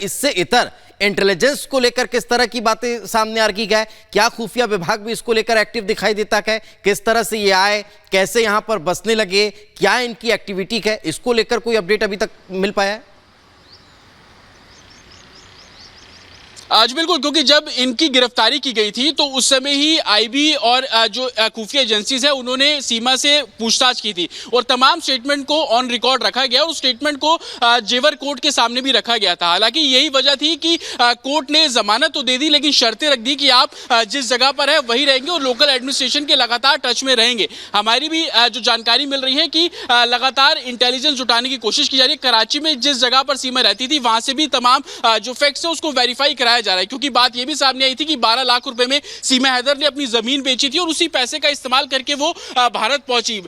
इससे इतर इंटेलिजेंस को लेकर किस तरह की बातें सामने आ रही है? क्या खुफिया विभाग भी इसको लेकर एक्टिव दिखाई देता है? किस तरह से ये आए, कैसे यहां पर बसने लगे, क्या इनकी एक्टिविटी है, इसको लेकर कोई अपडेट अभी तक मिल पाया है? आज बिल्कुल, क्योंकि जब इनकी गिरफ्तारी की गई थी तो उस समय ही आईबी और जो खुफिया एजेंसीज है उन्होंने सीमा से पूछताछ की थी और तमाम स्टेटमेंट को ऑन रिकॉर्ड रखा गया और उस स्टेटमेंट को जेवर कोर्ट के सामने भी रखा गया था। हालांकि यही वजह थी कि कोर्ट ने जमानत तो दे दी लेकिन शर्तें रख दी कि आप जिस जगह पर है वही रहेंगे और लोकल एडमिनिस्ट्रेशन के लगातार टच में रहेंगे। हमारी भी जो जानकारी मिल रही है कि लगातार इंटेलिजेंस जुटाने की कोशिश की जा रही है। कराची में जिस जगह पर सीमा रहती थी वहां से भी तमाम जो फैक्ट्स है उसको वेरीफाई कराया जा रहा है, क्योंकि बात यह भी सामने आई थी कि 12 लाख रुपए में सीमा हैदर ने अपनी जमीन बेची थी और उसी पैसे का इस्तेमाल करके वो भारत पहुंची।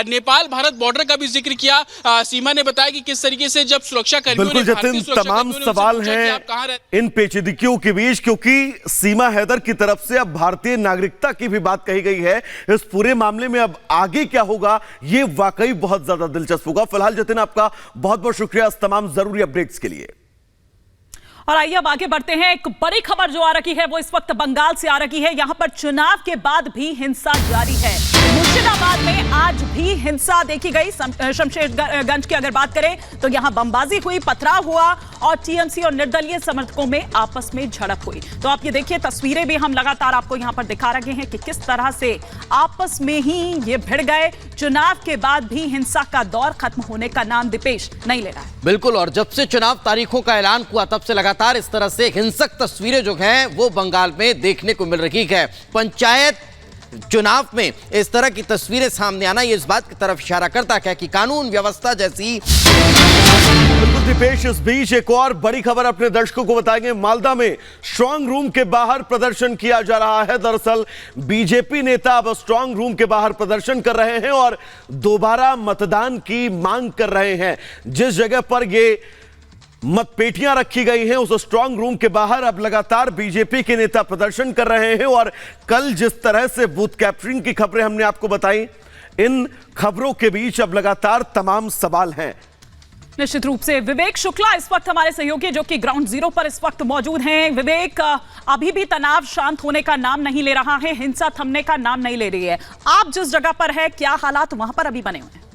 नेपाल भारत बॉर्डर का भी जिक्र किया। सीमा ने बताया कि किस तरीके से जब सुरक्षा कर्मियों ने तमाम सवाल हैं इन पेचीदगियों के बीच, क्योंकि सीमा हैदर की तरफ से अब भारतीय नागरिकता की भी बात कही गई है। इस पूरे मामले में अब आगे क्या होगा ये वाकई बहुत ज्यादा दिलचस्प होगा। फिलहाल जतिन आपका बहुत बहुत शुक्रिया इस तमाम जरूरी अपडेट्स के लिए। और आइए अब आगे बढ़ते हैं। एक बड़ी खबर जो आ रही है वो इस वक्त बंगाल से आ रही है। यहां पर चुनाव के बाद भी हिंसा जारी है। मुर्शिदाबाद में आज भी हिंसा देखी गई। शमशेरगंज की अगर बात करें तो यहां बमबाजी हुई, पथराव हुआ और टीएमसी और निर्दलीय समर्थकों में आपस में झड़प हुई। तो आप ये देखिए, तस्वीरें भी हम लगातार आपको यहां पर दिखा रहे हैं कि किस तरह से आपस में ही ये भिड़ गए। चुनाव के बाद भी हिंसा का दौर खत्म होने का नाम दीपेश नहीं ले रहा है। बिल्कुल, और जब से चुनाव तारीखों का ऐलान हुआ तब से लगातार इस तरह से हिंसक तस्वीरें जो हैं वो बंगाल में देखने को मिल रही है। पंचायत चुनाव में इस तरह की तस्वीरें सामने आना ये इस बात की तरफ इशारा करता है कि कानून व्यवस्था जैसी। बिल्कुल दीपेश, इस बीच एक और बड़ी खबर अपने दर्शकों को बताएंगे। मालदा में स्ट्रांग रूम के बाहर प्रदर्शन किया जा रहा है। दरअसल बीजेपी नेता अब स्ट्रांग रूम के बाहर प्रदर्शन कर रहे हैं और दोबारा मतदान की मांग कर रहे हैं। जिस जगह पर ये मतपेटियां रखी गई हैं उस स्ट्रांग रूम के बाहर अब लगातार बीजेपी के नेता प्रदर्शन कर रहे हैं। और कल जिस तरह से बूथ कैप्चरिंग की खबरें हमने आपको बताई, इन खबरों के बीच अब लगातार तमाम सवाल हैं। निश्चित रूप से विवेक शुक्ला इस वक्त हमारे सहयोगी जो कि ग्राउंड जीरो पर इस वक्त मौजूद हैं। विवेक, अभी भी तनाव शांत होने का नाम नहीं ले रहा है, हिंसा थमने का नाम नहीं ले रही है। आप जिस जगह पर है क्या हालात वहां पर अभी बने हुए हैं?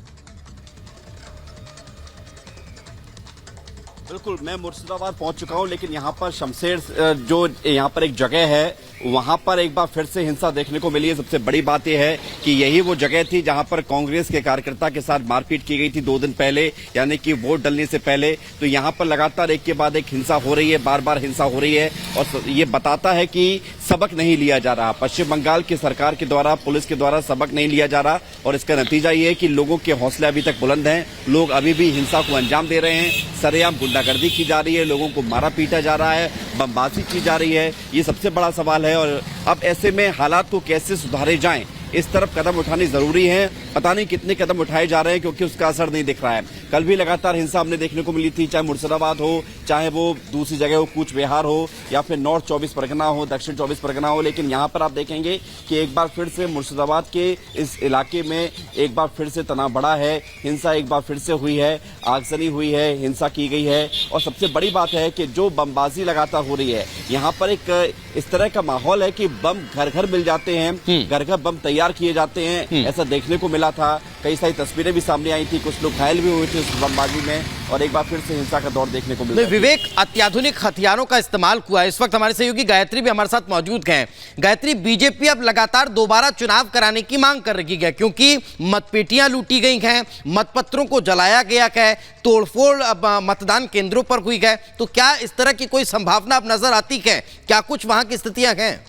बिल्कुल, मैं मुर्शिदाबाद पहुंच चुका हूं, लेकिन यहां पर शमशेर जो यहां पर एक जगह है वहां पर एक बार फिर से हिंसा देखने को मिली है। सबसे बड़ी बात यह है कि यही वो जगह थी जहां पर कांग्रेस के कार्यकर्ता के साथ मारपीट की गई थी 2 दिन पहले, यानी कि वोट डलने से पहले। तो यहां पर लगातार एक के बाद एक हिंसा हो रही है, बार बार हिंसा हो रही है और ये बताता है कि सबक नहीं लिया जा रहा। पश्चिम बंगाल की सरकार के द्वारा, पुलिस के द्वारा सबक नहीं लिया जा रहा और इसका नतीजा ये है कि लोगों के हौसले अभी तक बुलंद हैं। लोग अभी भी हिंसा को अंजाम दे रहे हैं। सरेआम गुंडागर्दी की जा रही है, लोगों को मारा पीटा जा रहा है, बमबाजी की जा रही है। ये सबसे बड़ा सवाल है और अब ऐसे में हालात को कैसे सुधारे जाएं, इस तरफ कदम उठानी जरूरी है। पता नहीं कितने कदम उठाए जा रहे हैं क्योंकि उसका असर नहीं दिख रहा है। कल भी लगातार हिंसा हमने देखने को मिली थी, चाहे मुर्शिदाबाद हो, चाहे वो दूसरी जगह हो, कूच बिहार हो या फिर नॉर्थ 24 परगना हो, दक्षिण 24 परगना हो। लेकिन यहाँ पर आप देखेंगे कि एक बार फिर से मुर्शिदाबाद के इस इलाके में एक बार फिर से तनाव बढ़ा है, हिंसा एक बार फिर से हुई है, आगजनी हुई है, हिंसा की गई है। और सबसे बड़ी बात है कि जो बमबाजी लगातार हो रही है, यहाँ पर एक इस तरह का माहौल है कि बम घर घर मिल जाते हैं, घर घर बम तैयार किए जाते हैं, ऐसा देखने को मिला था। कई सारी तस्वीरें भी सामने आई थी, कुछ लोग घायल भी हुए थे उस बमबाजी में और एक बार फिर से हिंसा का दौर देखने को मिला। विवेक, अत्याधुनिक हथियारों का इस्तेमाल हुआ है। इस वक्त हमारे सहयोगी गायत्री भी हमारे साथ मौजूद हैं। गायत्री, बीजेपी अब लगातार दोबारा चुनाव कराने की मांग कर रही है क्योंकि मतपेटियां लूटी गई हैं, मतपत्रों को जलाया गया है, तोड़फोड़ अब मतदान केंद्रों पर हुई है। तो क्या इस तरह की कोई संभावना अब नजर आती है? क्या कुछ वहां की स्थितियां हैं?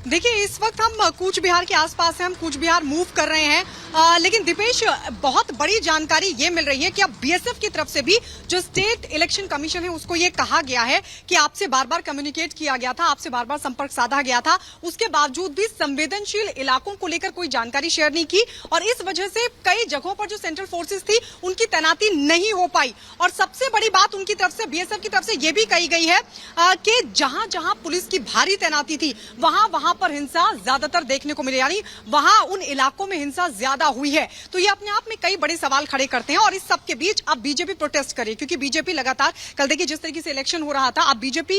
देखिए, इस वक्त हम कूच बिहार के आसपास हैं, हम कूच बिहार मूव कर रहे हैं। लेकिन दीपेश, बहुत बड़ी जानकारी ये मिल रही है कि अब बीएसएफ की तरफ से भी जो स्टेट इलेक्शन कमीशन है उसको ये कहा गया है कि आपसे बार बार कम्युनिकेट किया गया था, आपसे बार बार संपर्क साधा गया था, उसके बावजूद भी संवेदनशील इलाकों को लेकर कोई जानकारी शेयर नहीं की और इस वजह से कई जगहों पर जो सेंट्रल फोर्सेस थी उनकी तैनाती नहीं हो पाई। और सबसे बड़ी बात उनकी तरफ से, बीएसएफ की तरफ से ये भी कही गई है कि जहां जहां पुलिस की भारी तैनाती थी वहां पर हिंसा ज्यादातर देखने को मिली, यानी वहां उन इलाकों में हिंसा ज्यादा ज्यादा हुई है। तो ये अपने आप में कई बड़े सवाल खड़े करते हैं और इस सब के बीच अब बीजेपी प्रोटेस्ट करे, क्योंकि बीजेपी लगातार, कल देखिए जिस तरीके से इलेक्शन हो रहा था, अब बीजेपी